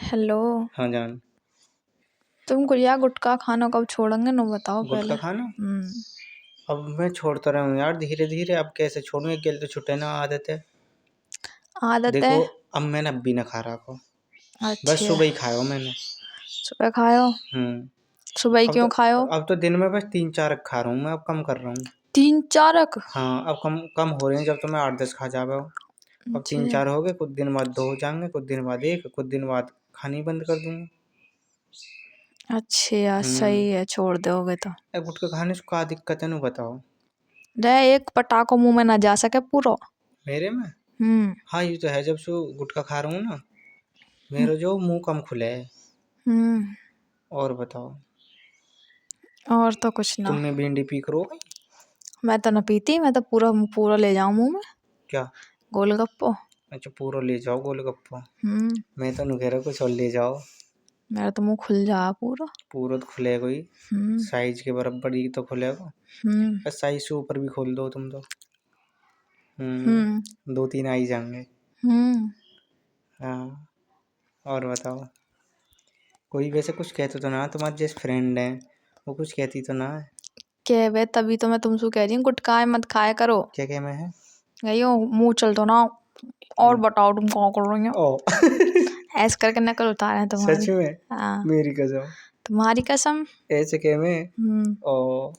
Hello. हाँ जान। तुम गुड़िया गुटखा खाना कब छोड़ेंगे न बताओ गुटखा पहले। खाना अब मैं छोड़ता रहा हूँ यार, धीरे धीरे। अब कैसे छोड़ूं, एक गेल तो छुटे ना, आदत है। आदत देखो, है। अब मैंने अब भी ना खा रहा को, बस अच्छा, सुबह ही खाया हो मैंने। सुबह खायो। सुबह ही अब तो क्यों खायो? अब तो दिन में बस 3-4 खा रहा हूँ मैं, अब कम कर रहा हूँ। 3-4? हाँ, अब कम कम हो रहे हैं। जब तो मैं 8-10 खा जावे हो, अब अच्छा 3-4 हो गए। कुछ दिन बाद 2 हो जाएंगे, कुछ दिन बाद 1, कुछ दिन बाद खानी बंद कर दूंगा। अच्छा, सही है, छोड़ दोगे तो। गुटखा खाने से क्या दिक्कत है ना, बताओ। रे एक पटाखो मुंह में ना जा सके पूरा। मेरे में हम्म। हाँ, ये तो है। जब से गुटखा खा रहा हूँ ना, मेरा जो मुंह कम खुले है। हम्म। और बताओ, और तो कुछ ना। तुमने भिंडी पी करो। मैं तो ना पीती, मैं तो पूरा पूरा ले जाऊं मुंह में। क्या? गोलगप्पो। अच्छा, पूरा ले जाओ गोलगप्पा। हम्म। मैं तो नहीं कह रहा कुछ और ले जाओ। मेरा तो मुंह खुल जा पूरा। पूरा तो खुलेगा ही, हम्म। साइज के बराबर ही तो खुलेगा। हम्म। बस साइज से ऊपर भी खोल दो तुम तो। हम्म। 2-3 आ ही जाएंगे। हम्म। हाँ, और बताओ। कोई वैसे कुछ कहते तो ना, तुम्हारे जैसे फ्रेंड है, वो कुछ कहती तो ना है? के वे तभी तो मैं तुमसे कह रही हूँ गुटखा मत खाया करो। क्या क्या मैं है? गई हो मुंह चल तो ना। और बताओ तुम क्या कर रही हो? ओ ऐसे करके नकल उतारे हैं सच तुम्हारी। में? हाँ, मेरी कसम। तुम्हारी कसम। ऐसे क्या मैं? हम्म। ओ,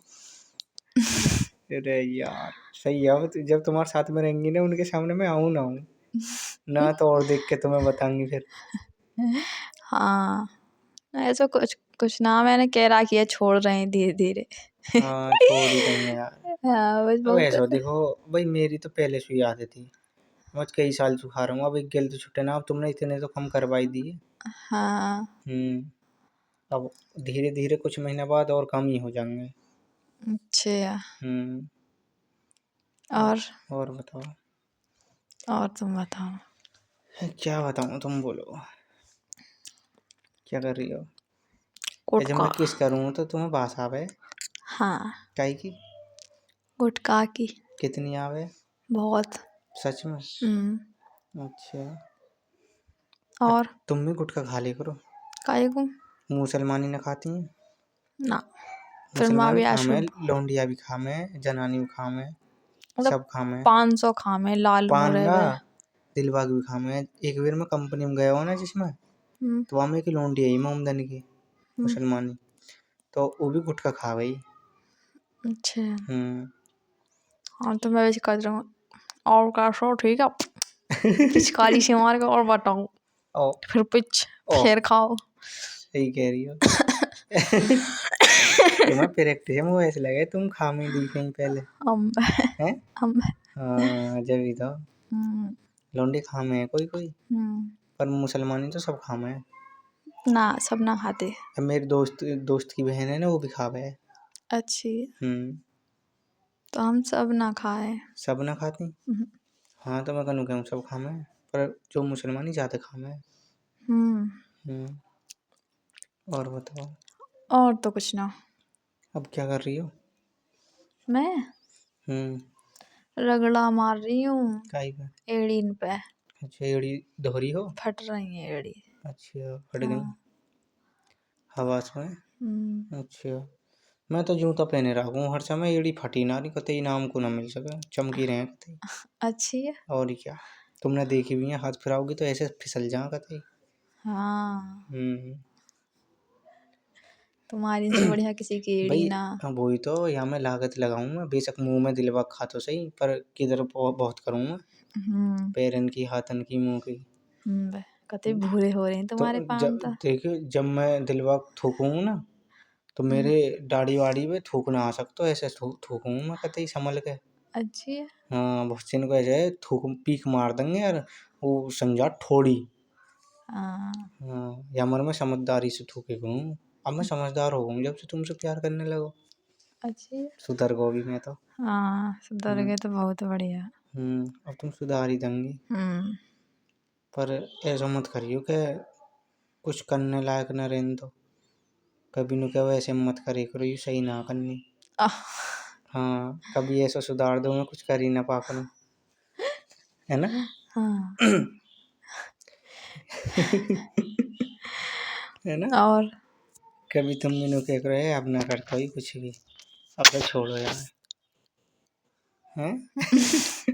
अरे यार सही है। अब जब तुम्हारे साथ में रहेंगी ना, उनके सामने मैं आऊँ ना आऊँ ना, तो और देख के तुम्हें बताऊंगी फिर। हाँ, ऐसा कुछ कुछ ना, मैंने कह रहा कि ये छोड़ रहे हैं धीरे धीरे। हाँ, छोड़ ही देंगे यार। हाँ बस अब बहुत। ऐसा देखो भाई, मेरी तो पहले से ही आदत थी। मैं कई साल से खा रहा हूँ। अब एक गेल तो छुट्टे ना, अब तुमने इतने तो कम करवाई दिए। हाँ। अब धीरे धीरे कुछ महीने बाद और कम ही हो जाएंगे। अच्छा। हम्म। और और बताओ। और तुम बताओ। क्या बताऊँ, तुम बोलो। क्या कर रही हो? जब गुटखा। मैं किस करूँ तो तुम्हें बास आवे? हाँ, काहे की? गुटखा की। कितनी आवे? बहुत। सच में? हम्म। अच्छा। और तुम भी गुटखा खा ले करो। काहे को? मुसलमानी ना खाती हैं? ना, फिर माँ मुसलमान भी खामे, अशुभ। लौंडिया भी खामे, जनानी भी खामे, मतलब सब खामे। 500 खामे लाल मुरे पानगा वे। दिलबाग भी खामे। एक बार मैं कंपनी में गया हूँ ना जिसमें, हम्म। तो वहाँ में एक लौंडी आई मोमदन की, हम्म। मुसलमानी। तो वो भी गुटखा खा गई। अच्छा। हम्म। हाँ तो मैं वैसे कर रहा हूँ। और कैसा ठीक है? पिचकारी से मार के और बताओ। ओ फिर पिच ओ, फिर खाओ। सही कह रही हो। तुम्हें प्रैक्टिस है, मुझे ऐसे लगे तुम खा में दी कहीं पहले। अम्ब। हैं? अम्ब। हाँ, जब ही तो हम्म। लौंडी खा में है कोई कोई, हम्म। पर मुसलमानी तो सब खा में है। ना, सब ना खाते। अब मेरी दोस्त की बहन है ना, वो भी खा में है। अच्छी। हम्म। तो हम सब ना खाए। सब ना खाती? हाँ, तो मैं कहूँ क्या सब खा में है, पर जो मुसलमानी ज़्यादा खा में है। हम्म। हम्म। और बताओ। और तो कुछ ना। अब क्या कर रही हो? मैं हम्म। रगड़ा मार रही हूँ काई पे? एड़ीन पे। अच्छा, एड़ी दोहरी हो? फट रही है एड़ी। अच्छा, फट गई हाँ। हवास में? हम्म। अच्छा। मैं तो जूता पहने रहा हूँ हर समय, एड़ी फटी ना रही, कतई नाम को ना मिल सके, चमकी रहे कतई। अच्छी है। और ही क्या, तुमने देखी भी है, हाथ फिराओगी तो ऐसे फिसल जा कतई। हाँ, हम्म। तुम्हारी से बढ़िया किसी की एड़ी भाई, ना। वही तो, यहाँ मैं लागत लगाऊं मैं, बेशक मुंह में दिलवा खा तो सही, पर किधर बहुत करूँ मैं। हम्म। पैरन की, हाथन की, मुंह की। कते भूरे हो रहे हैं तो तुम्हारे पाम जब तो। देखियो, जब मैं दिलवा थूकूंगा ना, तो हम्म। मेरे दाढ़ी वाड़ी में थूकना आ सकता है, ऐसे थूकूंगा मैं कतई संभल के। अच्छी है। हाँ, बहुत सिन को ऐसे थूक पीक मार देंगे यार, वो समझा ठोड़ी। हाँ। हाँ, या मर मैं समझदारी से थूके करूँ। अब मैं समझदार हो गऊँ जब से तुमसे प्यार करने लगो। अच्छी है। सुधर गो भी मैं तो। हाँ, सुधर हम्म। गए तो बहुत बढ़िया। अब तुम सुधार ही देंगी। हम्म। पर ऐसा मत करियो कि कुछ करने लायक न रहने तो। कभी न कभी ऐसे मत करे करो, ये सही ना करनी। आह। हाँ, कभी ऐसा सुधार दो मैं कुछ कर ही ना पा करूँ, है ना? हाँ। है ना। और कभी तुम भी कह रहे अब ना करता ही कुछ भी, अब तो छोड़ो यार, हैं। सही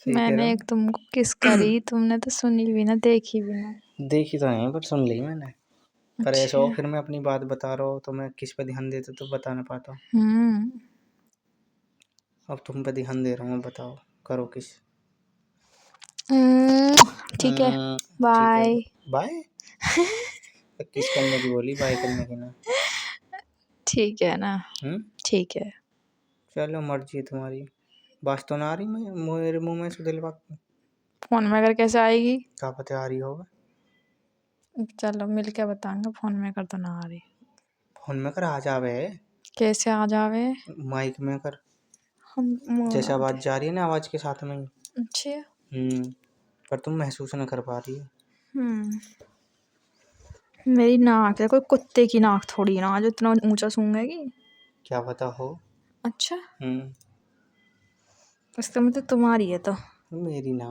कह रहा मैंने हूँ। एक तुमको किस करी, तुमने तो सुनी भी ना, देखी भी ना। देखी तो नहीं पर सुन ली मैंने। पर ऐसा हो अच्छा। फिर मैं अपनी बात बता रहा हूँ तो मैं किस पे ध्यान देता तो बता ना पाता। अब तुम पे ध्यान दे रहा हूँ, बताओ करो किस। ठीक है, ठीक है, बाय। बाय। किस करने की बोली, बाय करने की ना। ठीक है ना, ठीक है। चलो मर्जी है तुम्हारी। बात तो ना आ रही मैं मेरे मुंह में से दिल बात। फोन में अगर कैसे आएगी? क्या पता आ रही होगा। चलो मिल के बताएंगे, फोन में कर तो ना आ रही। फोन में कर आ जावे, कैसे आ जावे? माइक में कर, हम जैसे आवाज जा रही है ना आवाज के साथ में ही। अच्छे। पर तुम महसूस ना कर पा रही हो। मेरी नाक है कोई कुत्ते की नाक थोड़ी ना जो इतना ऊंचा सूंघेगी। क्या पता हो। अच्छा, हम्म इसका मतलब तुम्हारी है तो। मेरी ना।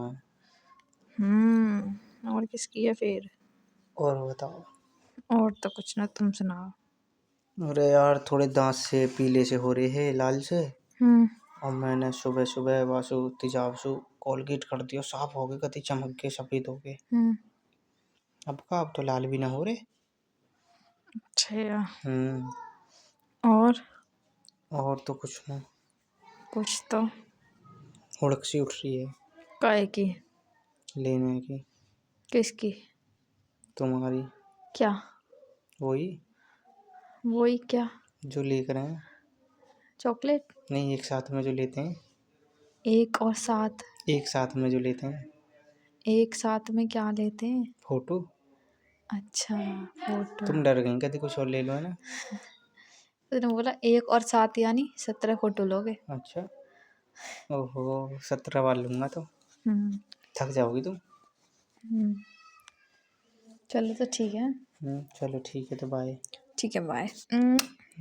और किसकी है फिर? और बताओ। और तो कुछ ना, तुम सुनाओ। अरे यार थोड़े दांत से पीले से हो रहे हैं, लाल से। और मैंने सुबह सुबह वासु तेजाब सु कोलगेट कर दिया, साफ हो गए, कति चमक के सफेद हो गए। अब तो लाल भी ना हो रहे। अच्छा। हम्म और तो कुछ ना। कुछ तो। हुड़क सी उठ रही है काहे की? लेने की। किसकी? तुम्हारी। क्या? वही वही क्या? जो लेकर हैं। चॉकलेट? नहीं, एक साथ में जो लेते हैं। एक और साथ? एक साथ में जो लेते हैं। एक साथ में क्या लेते हैं? फोटो। अच्छा, फोटो। तुम डर गई कभी कुछ और ले लो है ना। तूने बोला एक और साथ यानी 17 फोटो लोगे। अच्छा। ओहो, 17 बार लूंगा तो हम्म थक जाओगी तुम। हम्म, चलो तो ठीक है। चलो ठीक है तो बाय। ठीक है, बाय।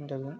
डबल।